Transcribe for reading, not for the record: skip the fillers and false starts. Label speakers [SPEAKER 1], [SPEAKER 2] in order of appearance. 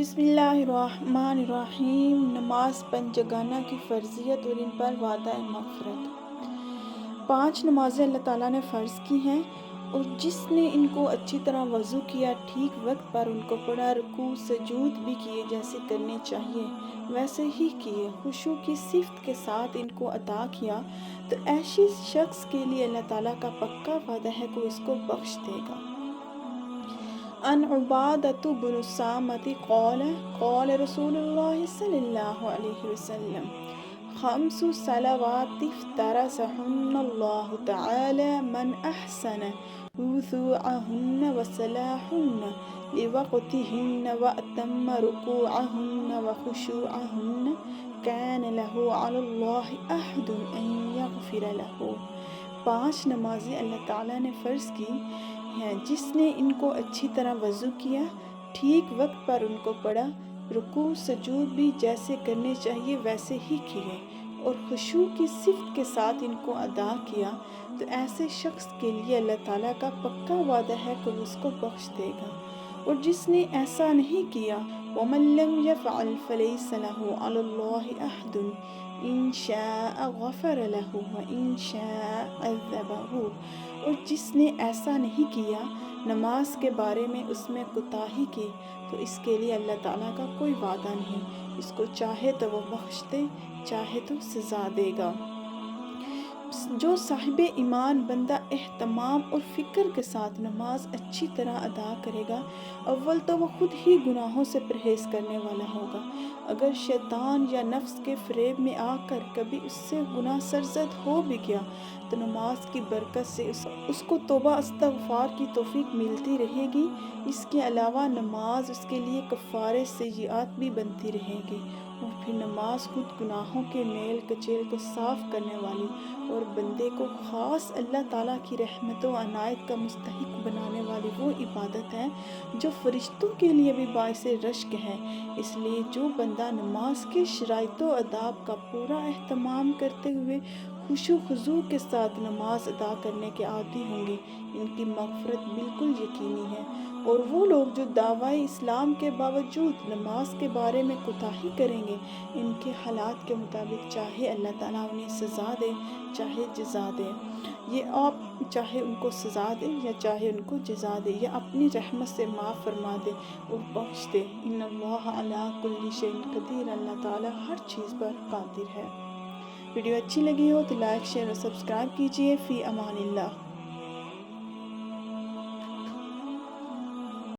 [SPEAKER 1] बिस्मिल्लाहिर्रहमानिर्रहीम। नमाज पंजगाना की फ़र्ज़ियत और इन पर वादा मग़फ़िरत। 5 नमाज़ें अल्लाह ताला ने फ़र्ज़ की हैं और जिसने इनको अच्छी तरह वज़ू किया, ठीक वक्त पर उनको पढ़ा, रुकू सजूद भी किए जैसे करने चाहिए वैसे ही किए, खुशू की सिफ़त के साथ इनको अता किया, तो ऐसे शख्स के लिए अल्लाह ताला का पक्का वादा है कि इसको बख्श देगा। अन उबादतु बिन सामती क़ाल रसूलुल्लाह सल्लल्लाहु अलैहि वसल्लम खम्सु सलावाति फ़रज़हुन्नल्लाहु तआला मन अहसन वुज़ूअहुन्न व सलाहुन्न लिवक़्तिहिन्न व अतम्म रुकूअहुन्न व खुशूअहुन्न कान लहु अलल्लाहि अहदुन अन यग़फ़िर लहु। 5 नमाज़ें अल्लाह ताला ने फ़र्ज़ की हैं, जिसने इनको अच्छी तरह वज़ू किया, ठीक वक्त पर उनको पढ़ा, रुकू सजूद भी जैसे करने चाहिए वैसे ही किए और खुशू की सिफ़त के साथ इनको अदा किया, तो ऐसे शख्स के लिए अल्लाह ताला का पक्का वादा है कि उसको बख्श देगा। और जिसने ऐसा नहीं किया, वमन लम यफ़अल फ़लैसा लहु अलल्लाहि अहदुन इन शाअ गफ़र लहु व इन शाअ अज़्ज़बहु। और जिसने ऐसा नहीं किया, नमाज के बारे में उसमें कोताही की, तो इसके लिए अल्लाह ताला का कोई वादा नहीं, इसको चाहे तो वो बख्श दे, चाहे तो सज़ा देगा। जो साहिब ईमान बंदा एहतमाम और फ़िक्र के साथ नमाज अच्छी तरह अदा करेगा, अव्वल तो वो खुद ही गुनाहों से परहेज़ करने वाला होगा। अगर शैतान या नफ्स के फ़रेब में आकर कभी उससे गुनाह सरज़द हो भी गया, तो नमाज की बरकत से उसको तौबा इस्तग़फ़ार की तौफ़ीक मिलती रहेगी। इसके अलावा नमाज उसके लिए कफ़ारे सय्यात भी बनती रहेगी और फिर नमाज खुद गुनाहों के मेल कचेल को साफ़ करने वाली और बंदे को ख़ास अल्लाह ताला की रहमत व अनायत का मुस्तहिक़ बनाने वाली वो इबादत है जो फ़रिश्तों के लिए भी बाइस रश्क है। इसलिए जो बंदा नमाज के शराइत व आदाब का पूरा एहतमाम करते हुए खुशू खुज़ू के साथ नमाज अदा करने के आदी होंगे, इनकी मग़फ़िरत बिल्कुल यकीनी है। और वो लोग जो दावाए इस्लाम के बावजूद नमाज के बारे में कोताही करेंगे, इनके हालात के मुताबिक चाहे अल्लाह ताला उन्हें सज़ा दे, चाहे जज़ा दे, ये आप चाहे उनको सज़ा दे या चाहे उनको जज़ा दे या अपनी रहमत से माफ़ फरमा दे और बख्श दे। इन्नल्लाह अला कुल्लि शैइन क़दीर। अल्लाह ताला हर चीज़ पर क़ादिर है। वीडियो अच्छी लगी हो तो लाइक शेयर और सब्सक्राइब कीजिए। फ़ी अमानिल्लाह।